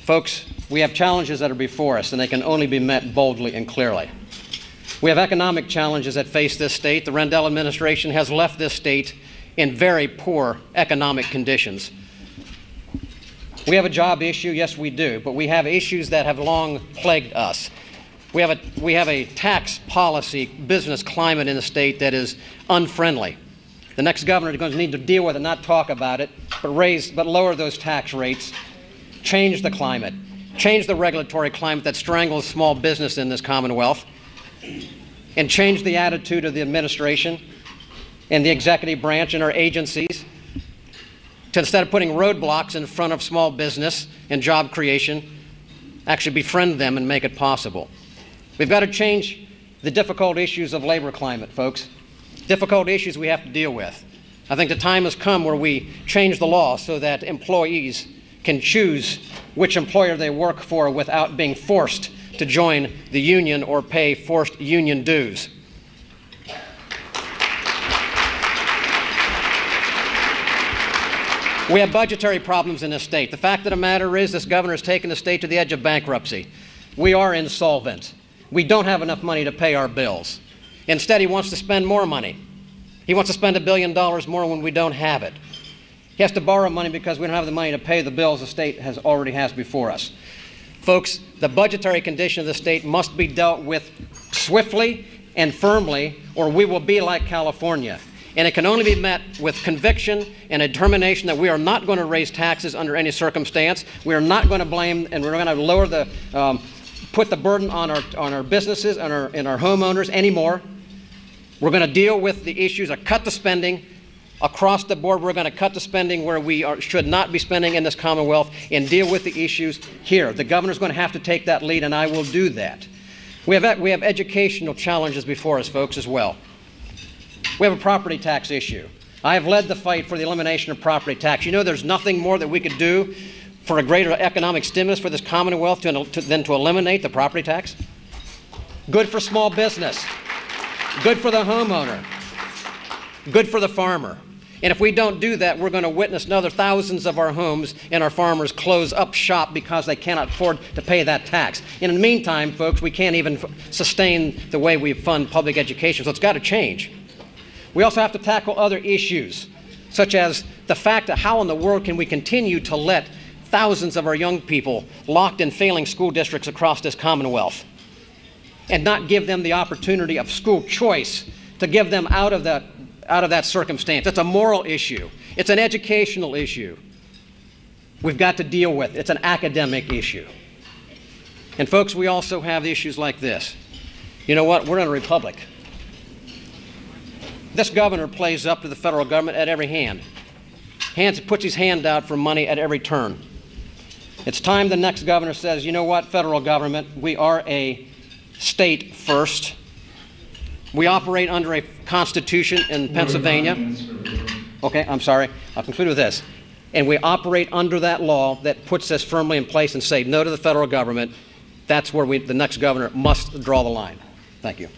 Folks, we have challenges that are before us, and they can only be met boldly and clearly. We have economic challenges that face this state. The Rendell administration has left this state in very poor economic conditions. We have a job issue, yes we do, but we have issues that have long plagued us. We have a tax policy, business climate in the state that is unfriendly. The next governor is going to need to deal with it, not talk about it, but lower those tax rates, change the climate, change the regulatory climate that strangles small business in this Commonwealth, and change the attitude of the administration and the executive branch and our agencies to, instead of putting roadblocks in front of small business and job creation, actually befriend them and make it possible. We've got to change the difficult issues of labor climate, folks. Difficult issues we have to deal with. I think the time has come where we change the law so that employees can choose which employer they work for without being forced to join the union or pay forced union dues. We have budgetary problems in this state. The fact of the matter is this governor has taken the state to the edge of bankruptcy. We are insolvent. We don't have enough money to pay our bills. Instead, he wants to spend more money. He wants to spend $1 billion more when we don't have it. He has to borrow money because we don't have the money to pay the bills the state already has before us. Folks, the budgetary condition of the state must be dealt with swiftly and firmly, or we will be like California. And it can only be met with conviction and a determination that we are not going to raise taxes under any circumstance. We are not going to blame, and we're going to lower put the burden on our businesses and our homeowners anymore. We're going to deal with the issues of cut the spending across the board. We're going to cut the spending where we should not be spending in this Commonwealth and deal with the issues here. The governor's going to have to take that lead, and I will do that. We have educational challenges before us, folks, as well. We have a property tax issue. I have led the fight for the elimination of property tax. You know, there's nothing more that we could do for a greater economic stimulus for this Commonwealth than to eliminate the property tax. Good for small business, good for the homeowner, good for the farmer. And if we don't do that, we're going to witness another thousands of our homes and our farmers close up shop because they cannot afford to pay that tax. In the meantime, folks, we can't even sustain the way we fund public education, so it's got to change. We also have to tackle other issues, such as the fact that how in the world can we continue to let thousands of our young people locked in failing school districts across this Commonwealth and not give them the opportunity of school choice to give them out of that circumstance. It's a moral issue. It's an educational issue we've got to deal with. It's an academic issue. And folks, we also have issues like this. You know what? We're in a republic. This governor plays up to the federal government at every hand. Puts his hand out for money at every turn. It's time the next governor says, you know what, federal government, we are a state first. We operate under a constitution in Pennsylvania. Okay, I'm sorry. I'll conclude with this. And we operate under that law that puts us firmly in place and say no to the federal government. That's where the next governor must draw the line. Thank you.